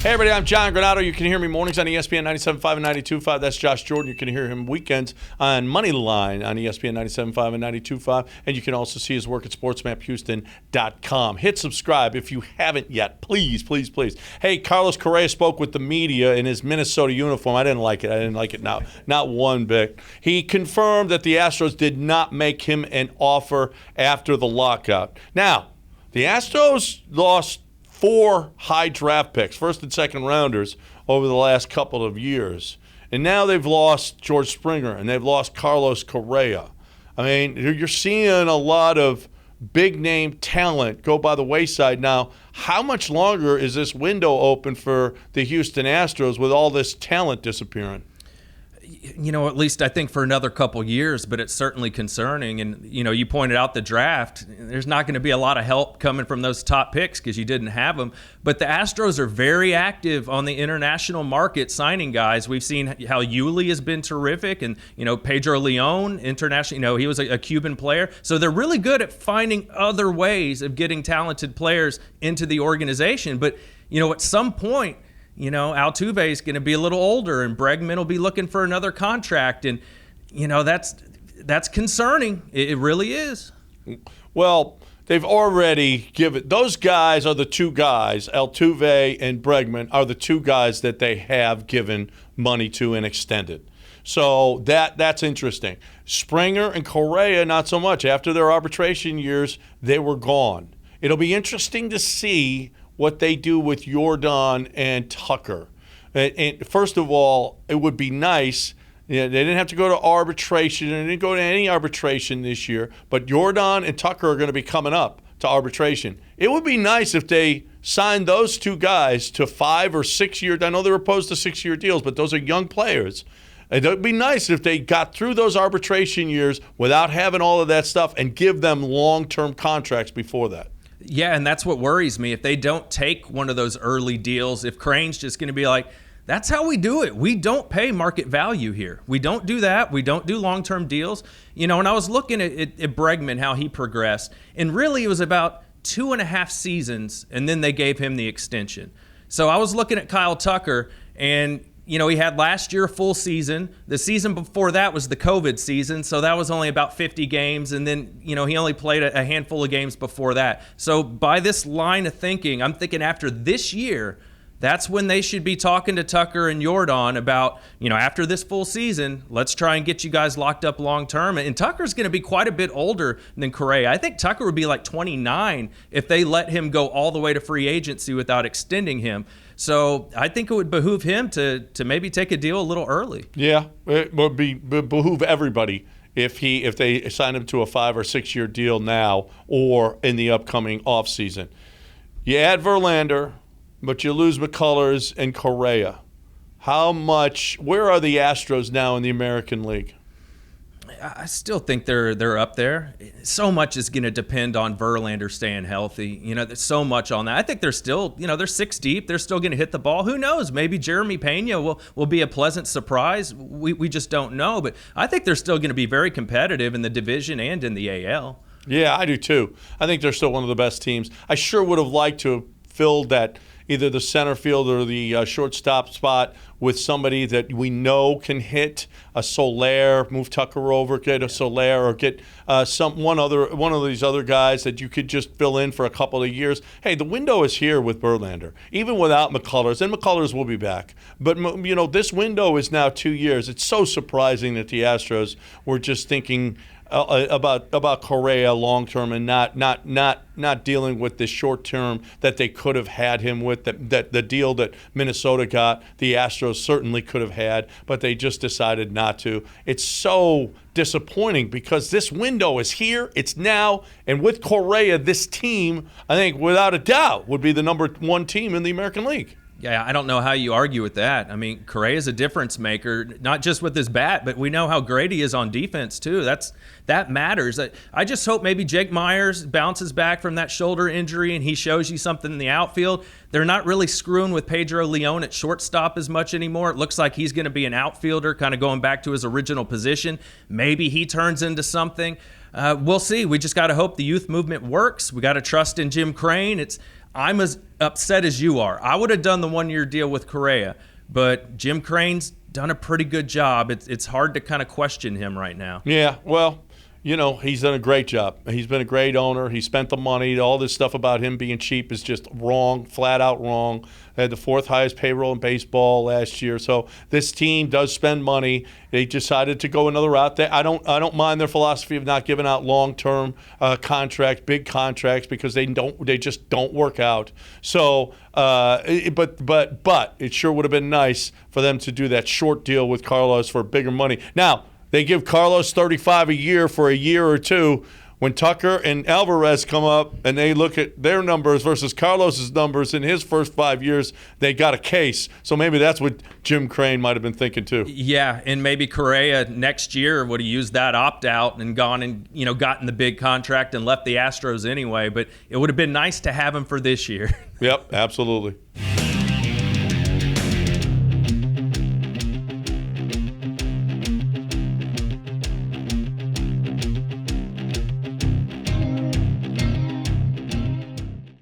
Hey everybody, I'm John Granato. You can hear me mornings on ESPN 97.5 and 92.5. That's Josh Jordan. You can hear him weekends on Moneyline on ESPN 97.5 and 92.5. And you can also see his work at sportsmaphouston.com. Hit subscribe if you haven't yet. Please, please, please. Hey, Carlos Correa spoke with the media in his Minnesota uniform. I didn't like it now. Not one bit. He confirmed that the Astros did not make him an offer after the lockout. Now, the Astros lost 4 high draft picks, first and second rounders, over the last couple of years. And now they've lost George Springer and they've lost Carlos Correa. I mean, you're seeing a lot of big-name talent go by the wayside. Now, how much longer is this window open for the Houston Astros with all this talent disappearing? You know, at least I think for another couple years, but it's certainly concerning. And, you know, you pointed out the draft. There's not going to be a lot of help coming from those top picks because you didn't have them. But the Astros are very active on the international market signing guys. We've seen how Yuli has been terrific. And, you know, Pedro Leon, international, you know, he was a Cuban player. So they're really good at finding other ways of getting talented players into the organization. But, you know, at some point, you know, Altuve is going to be a little older, and Bregman will be looking for another contract, and you know that's concerning. It really is. Well, they've already given. Those guys are the 2 guys. Altuve and Bregman are the 2 guys that they have given money to and extended. So that's interesting. Springer and Correa, not so much. After their arbitration years, they were gone. It'll be interesting to see what they do with Yordan and Tucker. And first of all, it would be nice. You know, they didn't have to go to arbitration. They didn't go to any arbitration this year. But Yordan and Tucker are going to be coming up to arbitration. It would be nice if they signed those 2 guys to 5 or 6 year. I know they're opposed to 6-year deals, but those are young players. It would be nice if they got through those arbitration years without having all of that stuff and give them long-term contracts before that. Yeah, and that's what worries me. If they don't take one of those early deals, if Crane's just going to be like, that's how we do it. We don't pay market value here. We don't do that. We don't do long-term deals. You know, and I was looking at Bregman, how he progressed, and really it was about 2.5 seasons, and then they gave him the extension. So I was looking at Kyle Tucker, and you know, he had last year a full season. The season before that was the COVID season, so that was only about 50 games. And then, you know, he only played a handful of games before that. So by this line of thinking, I'm thinking after this year, that's when they should be talking to Tucker and Yordan about, you know, after this full season, let's try and get you guys locked up long term. And Tucker's going to be quite a bit older than Correa. I think Tucker would be like 29 if they let him go all the way to free agency without extending him. So I think it would behoove him to maybe take a deal a little early. Yeah, it would behoove everybody if they sign him to a 5 or 6 year deal now or in the upcoming offseason. You add Verlander, but you lose McCullers and Correa. Where are the Astros now in the American League? I still think they're up there. So much is going to depend on Verlander staying healthy. You know, there's so much on that. I think they're still, you know, they're 6 deep. They're still going to hit the ball. Who knows? Maybe Jeremy Pena will be a pleasant surprise. We just don't know. But I think they're still going to be very competitive in the division and in the AL. Yeah, I do too. I think they're still one of the best teams. I sure would have liked to have filled that either the center field or the shortstop spot with somebody that we know can hit a Soler, move Tucker over, get a Soler, or get one of these other guys that you could just fill in for a couple of years. Hey, the window is here with Verlander, even without McCullers, and McCullers will be back. But you know, this window is now 2 years. It's so surprising that the Astros were just thinking about Correa long term and not dealing with the short term that they could have had him with. That the deal that Minnesota got, the Astros certainly could have had, but they just decided not to. It's so disappointing because this window is here, it's now, and with Correa, this team, I think without a doubt, would be the number 1 team in the American League. Yeah, I don't know how you argue with that. I mean, Correa's a difference maker, not just with his bat, but we know how great he is on defense too. That matters. I just hope maybe Jake Myers bounces back from that shoulder injury and he shows you something in the outfield. They're not really screwing with Pedro Leon at shortstop as much anymore. It looks like he's going to be an outfielder, kind of going back to his original position. Maybe he turns into something. We'll see. We just got to hope the youth movement works. We got to trust in Jim Crane. I'm as upset as you are. I would have done the 1-year deal with Correa, but Jim Crane's done a pretty good job. It's hard to kind of question him right now. Yeah, well, he's done a great job. He's been a great owner. He spent the money. All this stuff about him being cheap is just wrong, flat out wrong. They had the 4th highest payroll in baseball last year. So this team does spend money. They decided to go another route. I don't mind their philosophy of not giving out long-term contracts, big contracts, because they just don't work out. So, but it sure would have been nice for them to do that short deal with Carlos for bigger money. Now, they give Carlos $35 a year for a year or two. When Tucker and Alvarez come up and they look at their numbers versus Carlos's numbers in his first 5 years, they got a case. So maybe that's what Jim Crane might have been thinking too. Yeah, and maybe Correa next year would have used that opt-out and gone and gotten the big contract and left the Astros anyway. But it would have been nice to have him for this year. Yep, absolutely.